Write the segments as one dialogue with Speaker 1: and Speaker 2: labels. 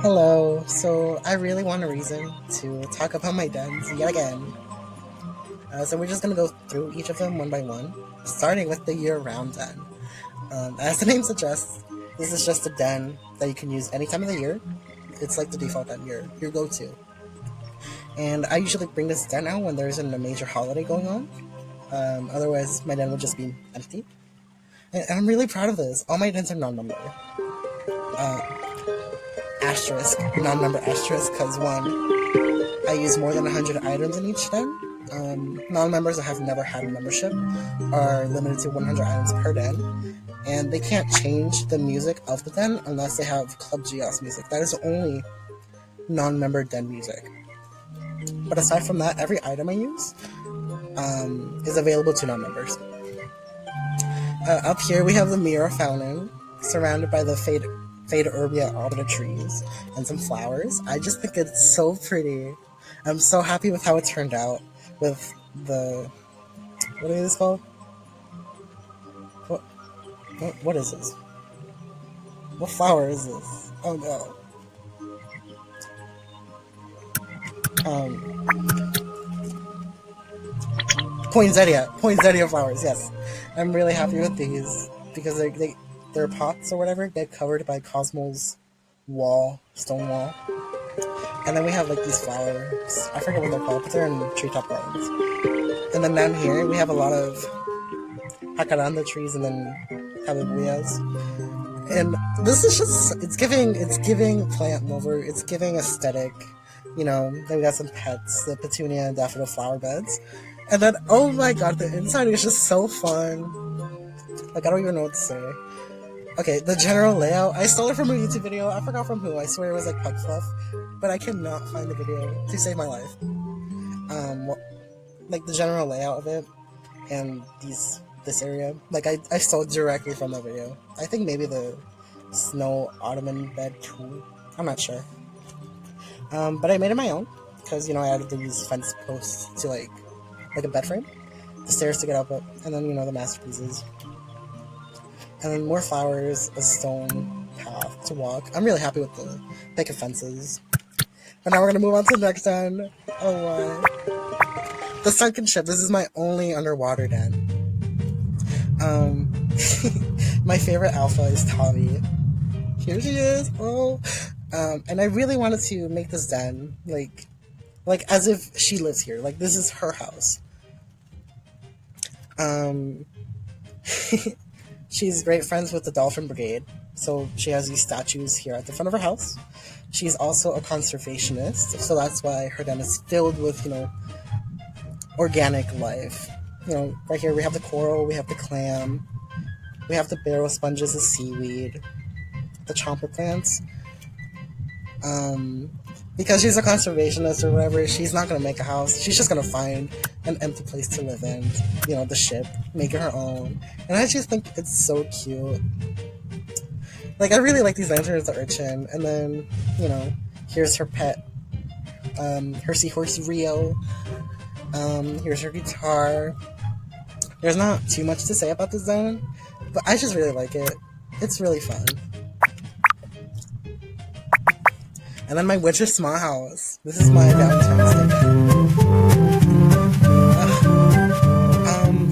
Speaker 1: Hello. So I really want a reason to talk about my dens yet again. So we're just gonna go through each of them one by one, starting with the year-round den. As the name suggests, this is just a den that you can use any time of the year. It's like the default den, your go-to. And I usually bring this den out when there isn't a major holiday going on. Otherwise, my den would just be empty. And I'm really proud of this. All my dens are non-member. Uh, Asterisk, non-member asterisk, because one, I use more than 100 items in each den. Non-members that have never had a membership are limited to 100 items per den, and they can't change the music of the den unless they have Club Geos music. That is the only non-member den music. But aside from that, every item I use is available to non-members. Up here we have the Mirror Fountain, surrounded by the Fade Urbia arbiter trees and some flowers. I just think it's so pretty. I'm so happy with how it turned out with the what is this called? What what is this? What flower is this? Oh no. Poinsettia flowers. Yes, I'm really happy with these because their pots or whatever get covered by Cosmo's stone wall. And then we have like these flowers. I forget what they're called, but they're in treetop gardens. And then down here we have a lot of jacaranda trees and then calabuyas. And this is just it's giving plant lover, it's giving aesthetic. Then we got some pets, the petunia and daffodil flower beds. And then oh my god, the inside is just so fun. Like I don't even know what to say. Okay, the general layout, I stole it from a YouTube video. I forgot from who. I swear it was like Pug Fluff, but I cannot find the video to save my life. Like the general layout of it and this area, like I stole directly from the video. I think maybe the snow ottoman bed too. I'm not sure. But I made it my own because I added these fence posts to like a bed frame, the stairs to get up it, and then the masterpieces. And then more flowers, a stone path to walk. I'm really happy with the picket fences. But now we're gonna move on to the next den. Oh my. The sunken ship. This is my only underwater den. My favorite alpha is Tavi. Here she is. Oh. And I really wanted to make this den like as if she lives here. Like this is her house. She's great friends with the Dolphin Brigade, so she has these statues here at the front of her house. She's also a conservationist, so that's why her den is filled with, organic life. Right here we have the coral, we have the clam, we have the barrel sponges, the seaweed, the chomper plants. Because she's a conservationist or whatever, she's not gonna make a house. She's just gonna find an empty place to live in, the ship, make it her own. And I just think it's so cute. Like, I really like these lanterns, the urchin, and then, here's her pet, her seahorse Rio. Here's her guitar. There's not too much to say about this zone, but I just really like it. It's really fun. And then my Witcher Small House. This is my Valentine's Day.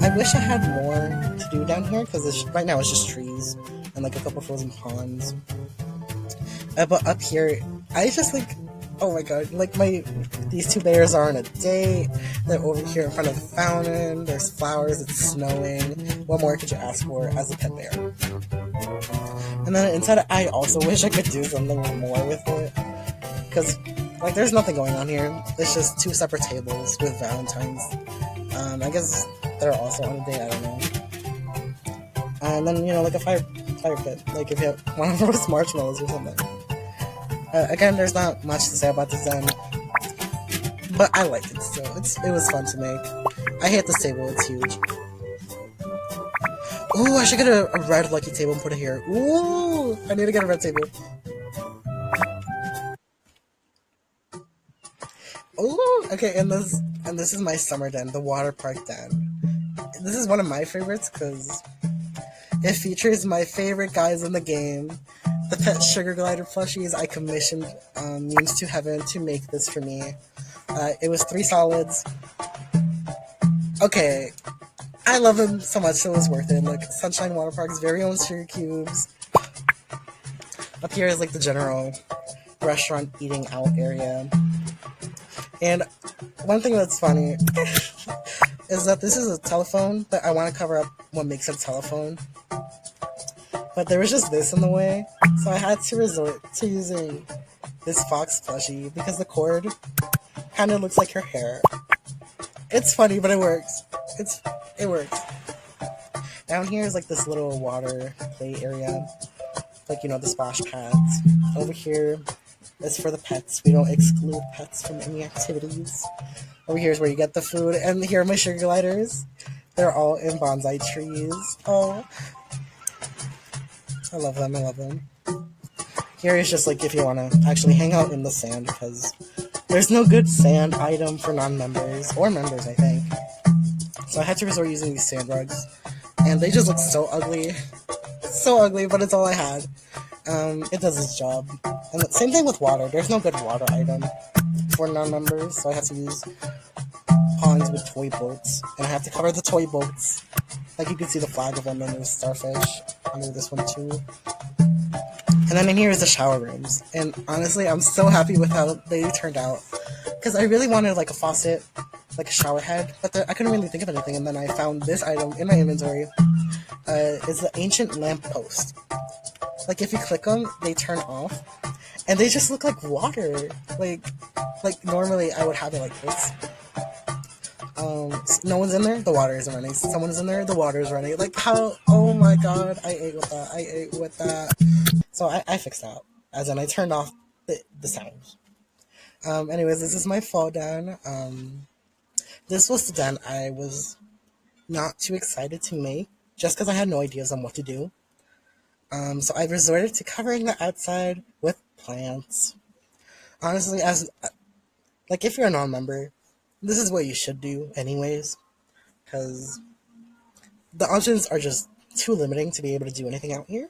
Speaker 1: I wish I had more to do down here because right now it's just trees and like a couple frozen ponds. But up here, I just oh my god, these two bears are on a date. They're over here in front of the fountain. There's flowers. It's snowing. What more could you ask for as a pet bear? And then inside, I also wish I could do something more with it. Because, there's nothing going on here. It's just two separate tables with Valentine's. I guess they're also on a date, I don't know. And then, like a fire pit. Like, if you want to roast marshmallows or something. Again, there's not much to say about this den. But I liked it still. It was fun to make. I hate this table, it's huge. Ooh, I should get a red lucky table and put it here. Ooh, I need to get a red table. Oh, okay, and this is my summer den, the water park den. This is one of my favorites because it features my favorite guys in the game. the pet sugar glider plushies. I commissioned Memes to Heaven to make this for me. It was 3 solids. Okay, I love them so much, so it was worth it. Like Sunshine Water Park's very own sugar cubes. Up here is like the general restaurant eating out area. And one thing that's funny is that this is a telephone, but I want to cover up what makes it a telephone. But there was just this in the way, so I had to resort to using this fox plushie because the cord kind of looks like her hair. It's funny, but it works. It works. Down here is like this little water play area, like the splash pads. Over here is for the pets. We don't exclude pets from any activities. Over here is where you get the food, and here are my sugar gliders. They're all in bonsai trees. Oh, I love them. I love them. Here is just like if you want to actually hang out in the sand, because there's no good sand item for non-members or members, I think. So I had to resort using these sand rugs, and they just look so ugly. So ugly, but it's all I had. It does its job. And the same thing with water. There's no good water item for non-members, so I have to use ponds with toy boats, and I have to cover the toy boats. Like you can see the flag of them, and there's starfish under this one too. And then in here is the shower rooms, and honestly, I'm so happy with how they turned out, because I really wanted like a faucet, like a shower head, but I couldn't really think of anything, and then I found this item in my inventory. It's the ancient lamp post. Like if you click them, they turn off, and they just look like water. Like normally I would have it like this. No one's in there, the water isn't running. Someone's in there, the water is running. Like how? Oh my god, I ate with that. So I fixed that, as in I turned off the sound. Anyways, this is my fall den. This was the den I was not too excited to make, just because I had no ideas on what to do. So I resorted to covering the outside with plants. Honestly, if you're a non-member, this is what you should do anyways, because the options are just too limiting to be able to do anything out here.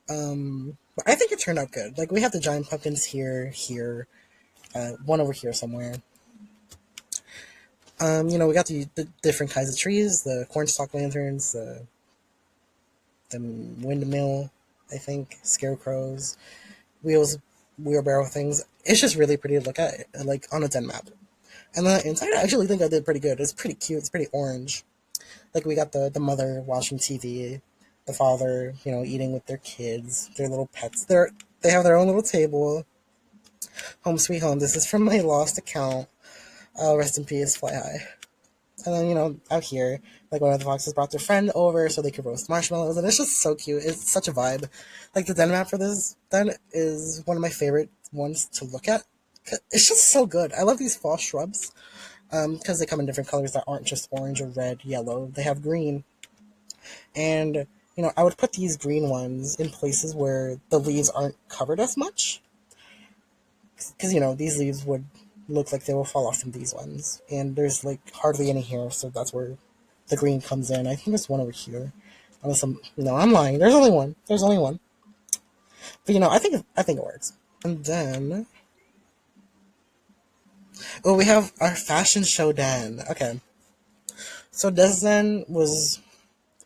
Speaker 1: But I think it turned out good. Like we have the giant pumpkins here, one over here somewhere. We got the different kinds of trees, the cornstalk lanterns, the windmill, I think, scarecrows, wheelbarrow things. It's just really pretty to look at, like on a den map. And the inside, I actually think I did pretty good. It's pretty cute. It's pretty orange. Like we got the mother watching TV, the father, eating with their kids, their little pets. They have their own little table. Home sweet home. This is from my lost account. Rest in peace, Fly High. And then, out here, like one of the foxes brought their friend over so they could roast marshmallows, and it's just so cute. It's such a vibe. Like the den map for this den is one of my favorite ones to look at. It's just so good. I love these fall shrubs because they come in different colors that aren't just orange or red, yellow. They have green. And, I would put these green ones in places where the leaves aren't covered as much. Because, these leaves would look like they will fall off from these ones. And there's, like, hardly any here, so that's where the green comes in. I think there's one over here. No, I'm lying. There's only one. But, I think it works. And then... Oh, we have our fashion show den. Okay. So this den was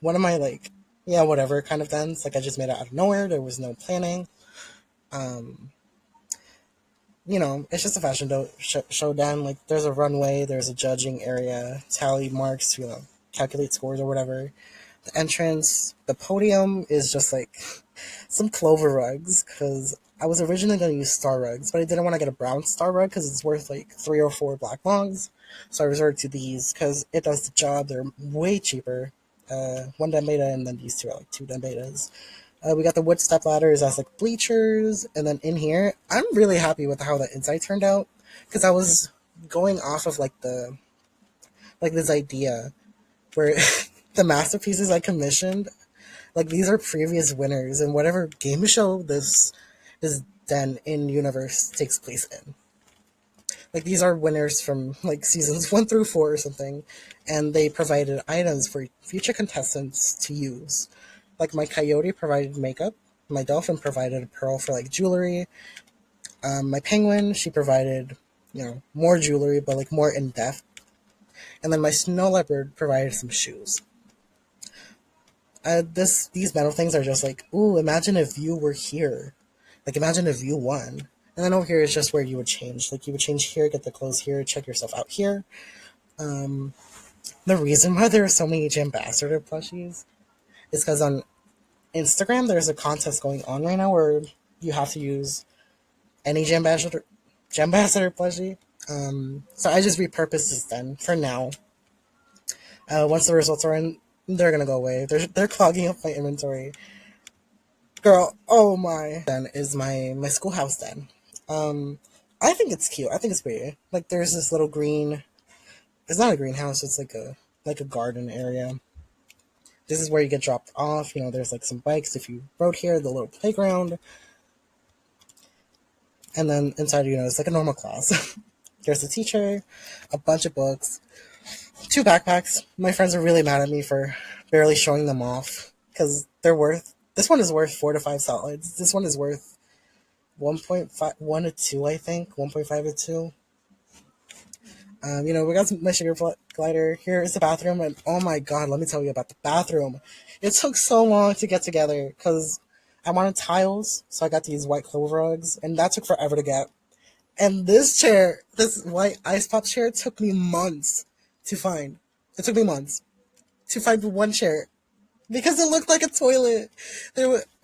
Speaker 1: one of my, whatever kind of dens. Like, I just made it out of nowhere. There was no planning. It's just a fashion show den. Like, there's a runway, there's a judging area, tally marks, calculate scores or whatever. The entrance, the podium is just, some clover rugs, because I was originally going to use star rugs, but I didn't want to get a brown star rug because it's worth 3 or 4 black logs. So I resorted to these because it does the job. They're way cheaper. 1 den beta, and then these two are 2 den betas. We got the wood step ladders as bleachers, and then in here, I'm really happy with how the inside turned out because I was going off of this idea where the masterpieces I commissioned. These are previous winners, and whatever game show this den in universe takes place in. These are winners from, seasons 1 through 4 or something, and they provided items for future contestants to use. My coyote provided makeup, My dolphin provided a pearl for like jewelry. My penguin, she provided, more jewelry, but like more in depth. And then my snow leopard provided some shoes. These metal things are just like, ooh, imagine if you were here. Like, imagine if you won. And then over here is just where you would change. Like, you would change here, get the clothes here, check yourself out here. Um, the reason why there are so many Jambassador plushies is because on Instagram there's a contest going on right now where you have to use any Jambassador plushie. So I just repurposed this then for now. Once the results are in, they're gonna go away. They're clogging up my inventory. Girl, oh my. Then is my schoolhouse den. I think it's cute. I think it's pretty. Like there's this little green. It's not a greenhouse. It's like a garden area. This is where you get dropped off. There's like some bikes if you rode here. The little playground, and then inside, it's like a normal class. There's a teacher, a bunch of books, two backpacks. My friends are really mad at me for barely showing them off because they're worth. This one is worth 4 to 5 solids. This one is worth 1.5, 1 to 2, I think, 1.5 to 2. We got my sugar glider. Here is the bathroom, and oh my god, let me tell you about the bathroom. It took so long to get together because I wanted tiles, so I got these white clover rugs, and that took forever to get. And this chair, this white ice pop chair, took me months to find. It took me months to find one chair because it looked like a toilet.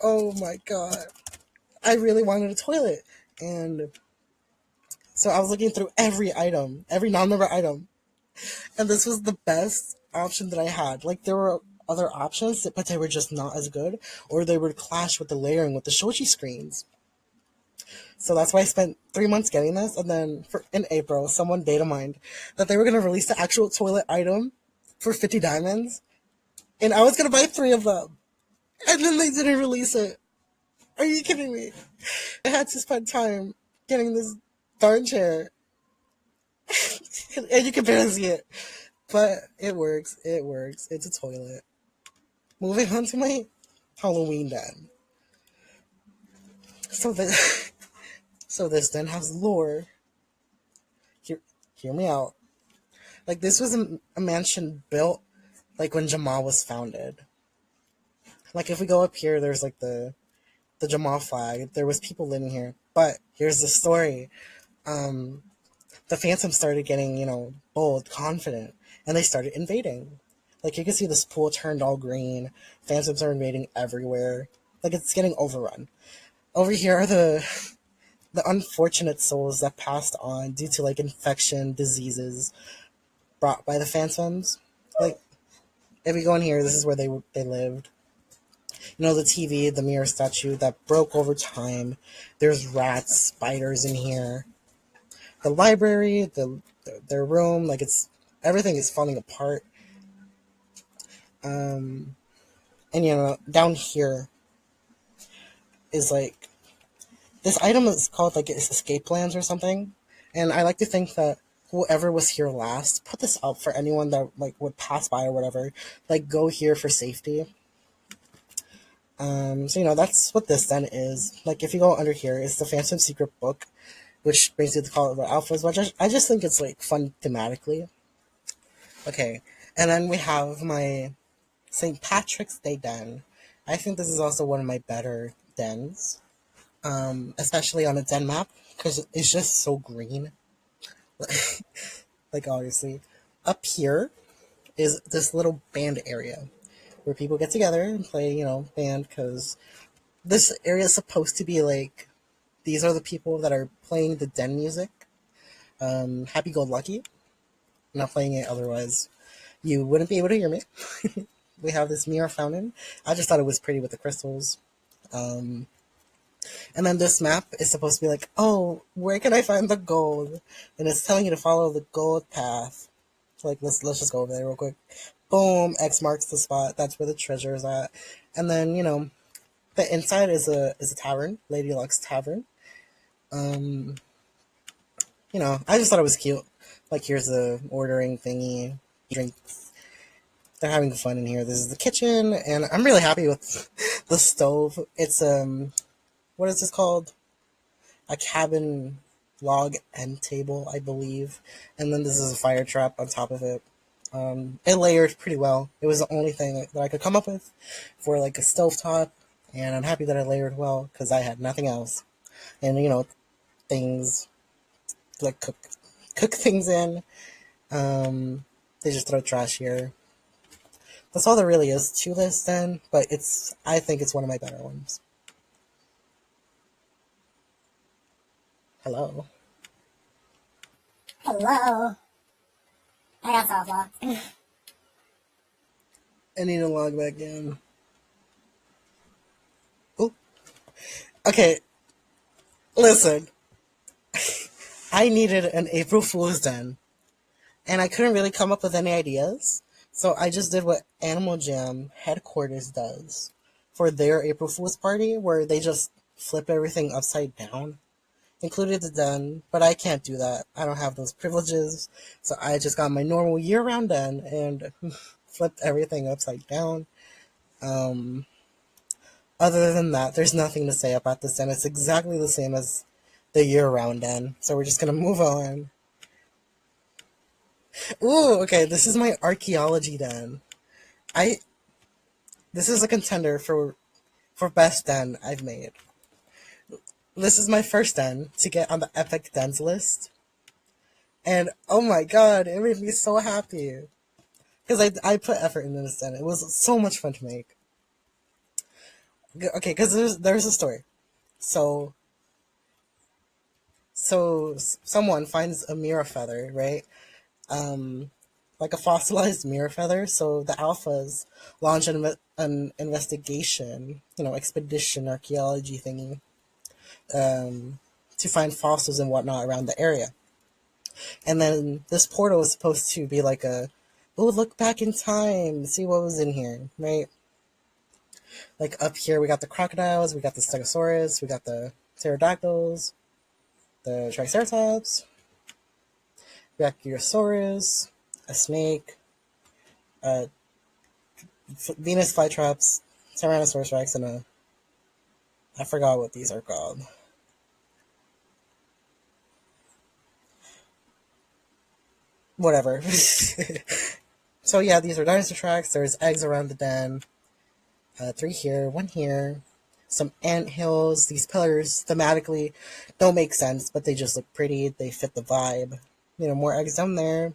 Speaker 1: Oh my god, I really wanted a toilet, and so I was looking through every item, every non-member item, and this was the best option that I had. Like there were other options, but they were just not as good, or they would clash with the layering with the shoji screens. So that's why I spent 3 months getting this, and then in April, someone data mined that they were going to release the actual toilet item for 50 diamonds, and I was going to buy 3 of them, and then they didn't release it. Are you kidding me? I had to spend time getting this darn chair, and you can barely see it, but it works. It works. It's a toilet. Moving on to my Halloween den. So this, so this den has lore. Hear me out. Like this was a mansion built like when Jamal was founded. Like if we go up here, there's like the Jamal flag. There was people living here, but here's the story. The Phantom started getting bold, confident, and they started invading. Like you can see this pool turned all green. Phantoms are invading everywhere. Like it's getting overrun. Over here are the unfortunate souls that passed on due to like infection, diseases brought by the Phantoms. Like if we go in here, this is where they lived. The TV, the mirror statue that broke over time. There's rats, spiders in here. The library, their room, like everything is falling apart. And down here is like this item is called like escape plans or something. And I like to think that whoever was here last put this up for anyone that like would pass by or whatever. Like go here for safety. So that's what this then is. Like if you go under here, it's the Phantom Secret Book, which brings you the Call of the Alphas, which I just think it's like fun thematically. Okay, and then we have my St. Patrick's Day den. I think this is also one of my better dens, especially on a den map because it's just so green. Like obviously, up here is this little band area where people get together and play, band because this area is supposed to be like these are the people that are playing the den music. Happy Go Lucky. I'm not playing it otherwise. You wouldn't be able to hear me. We have this mirror fountain. I just thought it was pretty with the crystals. And then this map is supposed to be like, oh, where can I find the gold? And it's telling you to follow the gold path. Like let's just go over there real quick. Boom, X marks the spot. That's where the treasure is at. And then the inside is a tavern, Lady Luck's Tavern. I just thought it was cute. Like here's the ordering thingy, drinks. They're having fun in here. This is the kitchen, and I'm really happy with the stove. It's what is this called? A cabin log end table, I believe. And then this is a fire trap on top of it. It layered pretty well. It was the only thing that I could come up with for like a stovetop, and I'm happy that I layered well because I had nothing else. And things like cook things in. They just throw trash here. That's all there really is to this then, but I think it's one of my better ones. Hello.
Speaker 2: Hello. I got soft locked.
Speaker 1: I need to log back in. Ooh. Okay, listen. I needed an April Fool's Den, and I couldn't really come up with any ideas. So I just did what Animal Jam headquarters does for their April Fool's party, where they just flip everything upside down. Included the den, but I can't do that. I don't have those privileges. So I just got my normal year-round den and flipped everything upside down. Um, Other than that, there's nothing to say about this den. It's exactly the same as the year-round den. So we're just gonna move on. Ooh, okay. This is my archaeology den. I This is a contender for best den I've made. This is my first den to get on the Epic Dens list, and oh my god, it made me so happy because I put effort into this den. It was so much fun to make. Okay, because there's a story. So someone finds a mirror feather, right? Um, like a fossilized mirror feather. So the alphas launch an investigation, expedition archaeology thingy, to find fossils and whatnot around the area. And then this portal is supposed to be like oh, look back in time, see what was in here, right? Like up here, we got the crocodiles, we got the stegosaurus, we got the pterodactyls, the triceratops, brachiosaurus, a snake, uh, Venus flytraps, Tyrannosaurus rex, and I forgot what these are called. Whatever. So yeah, these are dinosaur tracks. There's eggs around the den. 3 here, 1 here. Some ant hills. These pillars thematically don't make sense, but they just look pretty. They fit the vibe. More eggs down there.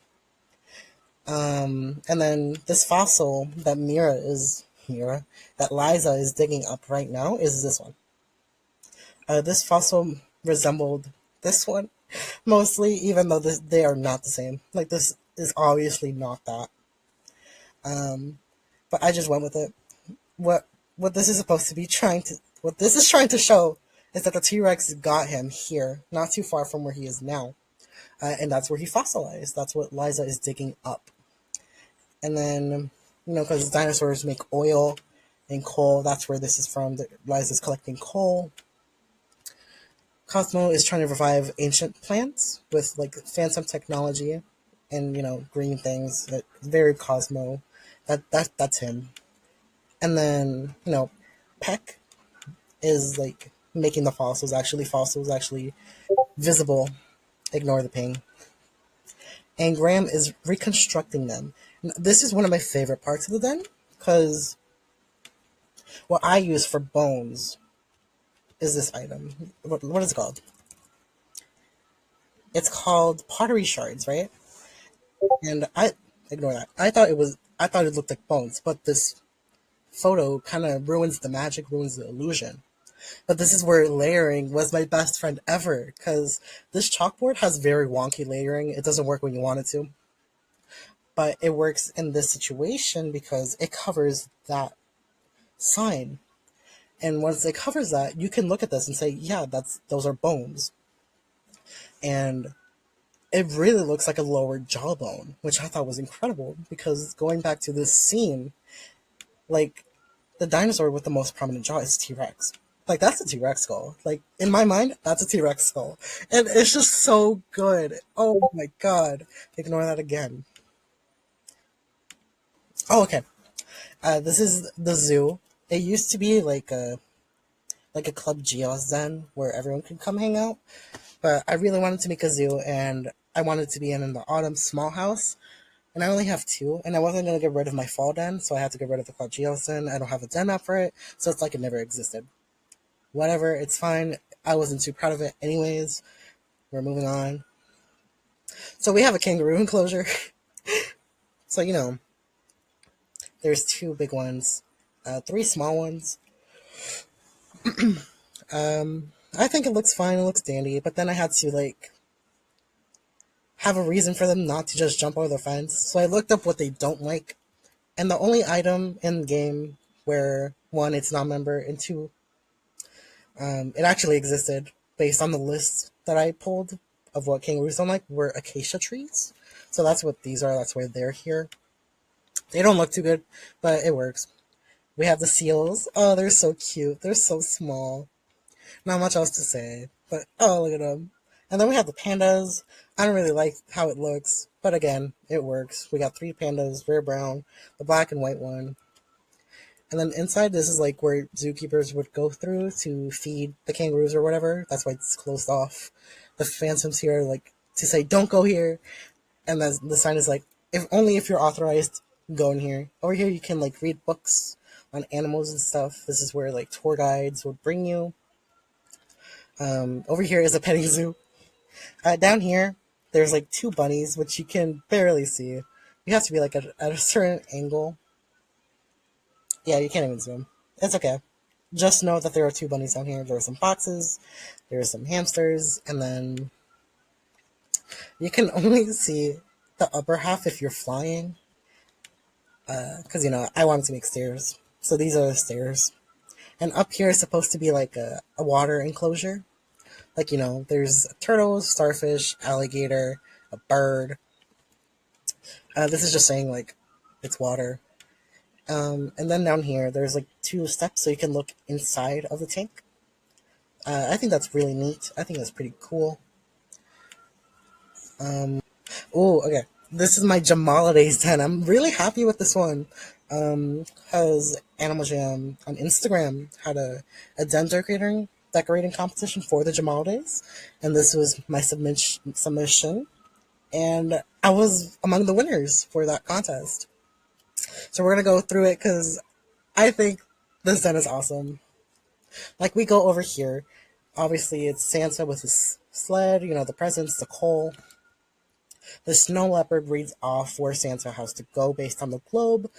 Speaker 1: And then this fossil that that Liza is digging up right now is this one. This fossil resembled this one mostly, even though they are not the same. Like this is obviously not that. But I just went with it. What what this is supposed to be trying to what this is trying to show is that the T Rex got him here, not too far from where he is now, and that's where he fossilized. That's what Liza is digging up. And then because dinosaurs make oil and coal, that's where this is from. Liza's collecting coal. Cosmo is trying to revive ancient plants with like phantom technology and green things. Very Cosmo. That's him. And then Peck is like making the fossils actually visible. Ignore the ping. And Graham is reconstructing them. This is one of my favorite parts of the den because what I use for bones is this item. What is it called? It's called pottery shards, right? And I ignore that. I thought it looked like bones, but this photo kind of ruins the magic, ruins the illusion. But this is where layering was my best friend ever, because this chalkboard has very wonky layering. It doesn't work when you want it to, but it works in this situation because it covers that sign. And once it covers that, you can look at this and say, yeah, those are bones. And it really looks like a lower jawbone, which I thought was incredible because going back to this scene, like the dinosaur with the most prominent jaw is T-Rex. Like that's a T-Rex skull. Like in my mind, that's a T-Rex skull. And it's just so good. Oh my god. Ignore that again. Oh, okay. This is the zoo. It used to be like a Club Geos Zen where everyone could come hang out, but I really wanted to make a zoo, and I wanted to be in the Autumn small house, and I only have two, and I wasn't going to get rid of my fall den, so I had to get rid of the Club Geos Den. I don't have a den map for it, so it's like it never existed. Whatever, it's fine. I wasn't too proud of it anyways. We're moving on. So we have a kangaroo enclosure. So, there's two big ones, three small ones. I think it looks fine, it looks dandy, but then I had to, have a reason for them not to just jump over the fence. So I looked up what they don't like, and the only item in the game where, one, it's non-member, and two, it actually existed based on the list that I pulled of what kangaroos don't like were acacia trees. So that's what these are. That's why they're here. They don't look too good, but it works. We have the seals. Oh, they're so cute. They're so small. Not much else to say, but oh, look at them. And then we have the pandas. I don't really like how it looks, but again, it works. We got three pandas, rare brown, the black and white one. And then inside, this is like where zookeepers would go through to feed the kangaroos or whatever. That's why it's closed off. The phantoms here, like, to say, don't go here. And then the sign is like, if only if you're authorized, go in here. Over here, you can, like, read books on animals and stuff. This is where, like, tour guides would bring you. Over here is a petting zoo. Down here, there's, like, two bunnies, which you can barely see. You have to be, like, at a certain angle. Yeah, you can't even zoom. It's okay. Just know that there are two bunnies down here. There are some foxes, there are some hamsters, and then you can only see the upper half if you're flying. Because, I wanted to make stairs. So these are the stairs. And up here is supposed to be like a water enclosure. Like, there's turtles, starfish, alligator, a bird. This is just saying, like, it's water. And then down here, there's like two steps so you can look inside of the tank. I think that's really neat. I think that's pretty cool. Oh, okay. This is my Jamalidays 10. I'm really happy with this one. Because Animal Jam on Instagram had a den decorating competition for the Jamalidays. And this was my submission. And I was among the winners for that contest. So we're going to go through it because I think this den is awesome. Like, we go over here. Obviously, it's Santa with his sled, the presents, the coal. The snow leopard reads off where Santa has to go based on the globe,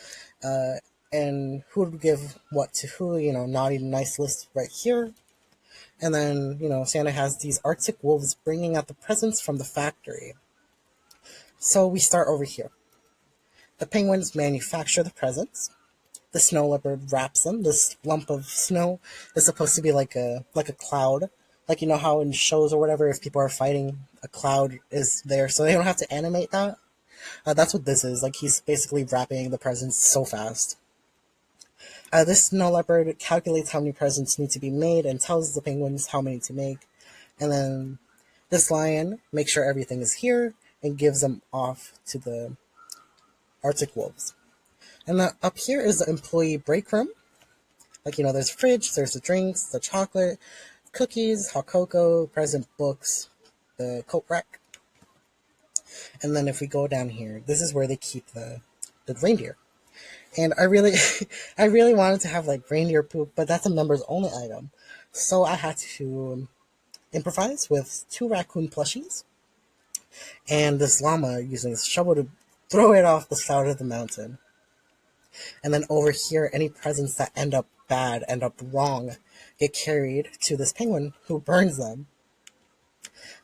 Speaker 1: and who would give what to who, naughty, nice list right here. And then, Santa has these Arctic wolves bringing out the presents from the factory. So we start over here. The penguins manufacture the presents. The snow leopard wraps them. This lump of snow is supposed to be like a cloud. Like, how in shows or whatever, if people are fighting, a cloud is there, so they don't have to animate that. That's what this is. Like, he's basically wrapping the presents so fast. This snow leopard calculates how many presents need to be made and tells the penguins how many to make. And then this lion makes sure everything is here and gives them off to the Arctic wolves. And up here is the employee break room. Like, there's a fridge, there's the drinks, the chocolate, cookies, hot cocoa, present books, the coat rack. And then if we go down here, this is where they keep the reindeer. And I really, I really wanted to have like reindeer poop, but that's a members only item. So I had to improvise with two raccoon plushies and this llama using this shovel to throw it off the side of the mountain. And then over here, any presents that end up bad, end up wrong, get carried to this penguin who burns them.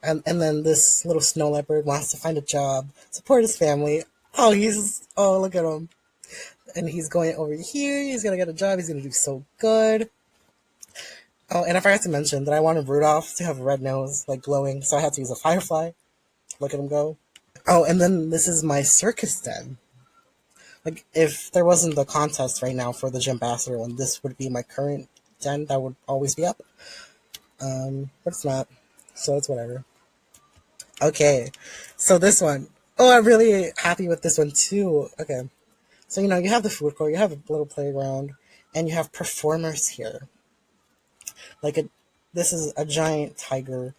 Speaker 1: And then this little snow leopard wants to find a job, support his family. Oh, look at him. And he's going over here, he's gonna get a job, he's gonna do so good. Oh, and I forgot to mention that I wanted Rudolph to have a red nose, like glowing, so I had to use a firefly. Look at him go. Oh, and then this is my circus den. Like, if there wasn't the contest right now for the Gembassador one, this would be my current den that would always be up. But it's not, so it's whatever. Okay, so this one. Oh, I'm really happy with this one too. Okay, so you have the food court, you have a little playground, and you have performers here. Like this is a giant tiger.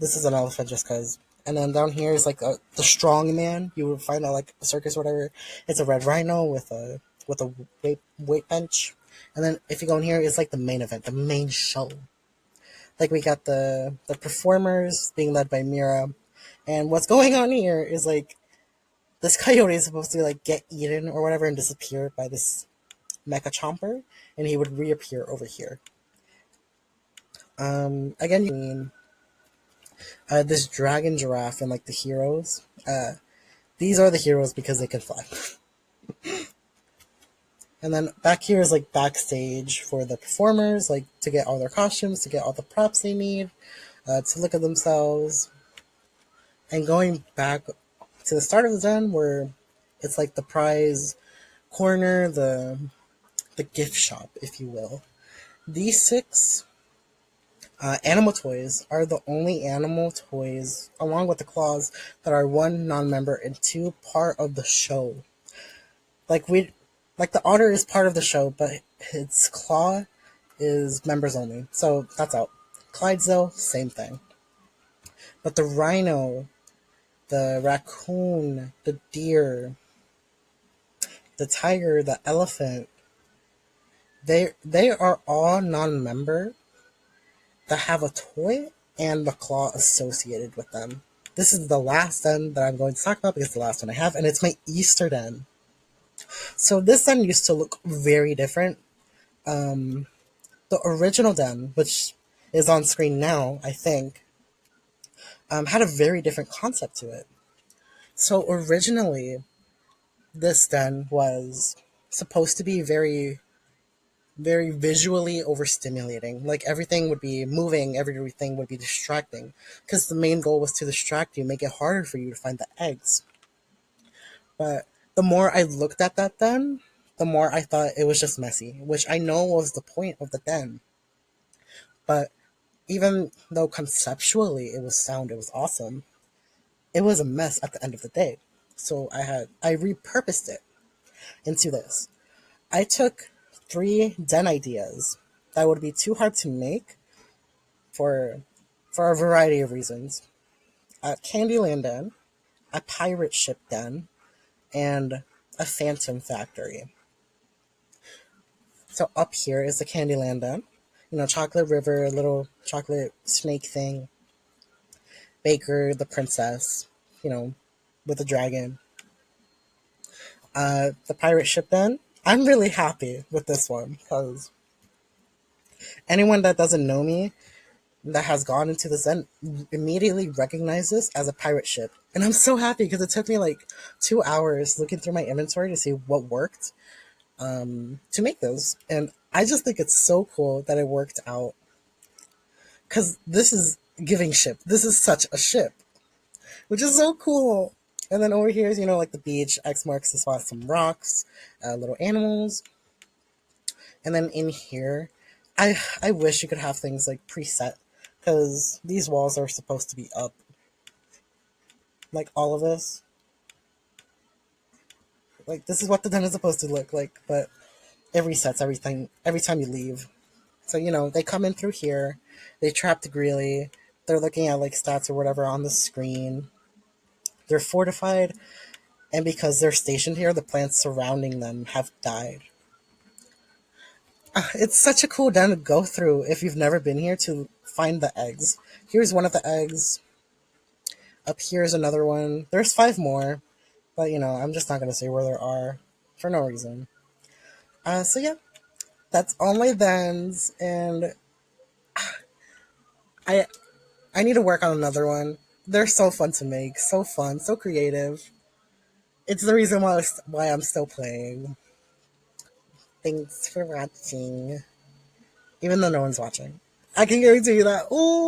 Speaker 1: This is an elephant just cause. And then down here is like the strong man. You would find out like a circus or whatever. It's a red rhino with a weight bench. And then if you go in here, it's like the main event, the main show. Like we got the performers being led by Mira, and what's going on here is like this coyote is supposed to like get eaten or whatever and disappear by this mecha chomper, and he would reappear over here. Again, you mean this dragon giraffe and like the heroes. These are the heroes because they can fly. And then back here is like backstage for the performers, like to get all their costumes, to get all the props they need, to look at themselves. And going back to the start of the den where it's like the prize corner, the gift shop, if you will. These 6 animal toys are the only animal toys, along with the claws, that are 1 non-member and 2 part of the show. Like the otter is part of the show, but its claw is members only, so that's out. Clydesdale, same thing. But the rhino, the raccoon, the deer, the tiger, the elephant, they are all non-member that have a toy and the claw associated with them. This is the last den that I'm going to talk about because it's the last one I have, and it's my Easter den. So this den used to look very different. The original den, which is on screen now, I think, had a very different concept to it. So originally, this den was supposed to be very, very visually overstimulating. Like everything would be moving, everything would be distracting, because the main goal was to distract you, make it harder for you to find the eggs. But the more I looked at that den, the more I thought it was just messy, which I know was the point of the den. But even though conceptually it was sound, it was awesome, it was a mess at the end of the day. So I repurposed it into this. I took 3 den ideas that would be too hard to make for a variety of reasons. A Candyland den, a pirate ship den, and a phantom factory. So up here is the Candyland den. You know, Chocolate River, little chocolate snake thing. Baker, the princess, you know, with the dragon. The pirate ship den. I'm really happy with this one because anyone that doesn't know me that has gone into this den immediately recognizes this as a pirate ship. And I'm so happy because it took me like 2 hours looking through my inventory to see what worked to make those. And I just think it's so cool that it worked out. Because this is giving ship. This is such a ship. Which is so cool. And then over here is, you know, like the beach. X marks the spot, some rocks, little animals. And then in here, I wish you could have things like preset. Because these walls are supposed to be up. Like all of this. Like this is what the den is supposed to look like. But it resets everything every time you leave. So, you know, they come in through here. They trap the Greely. They're looking at like stats or whatever on the screen. They're fortified, and because they're stationed here, the plants surrounding them have died. It's such a cool den to go through if you've never been here to find the eggs. Here's one of the eggs. Up here's another one. There's 5 more, but you know, I'm just not going to say where there are for no reason. So yeah, that's all my dens, and I I need to work on another one. They're so fun to make, so fun, so creative. It's the reason why I'm still playing. Thanks for watching. Even though no one's watching. I can guarantee you that. Ooh!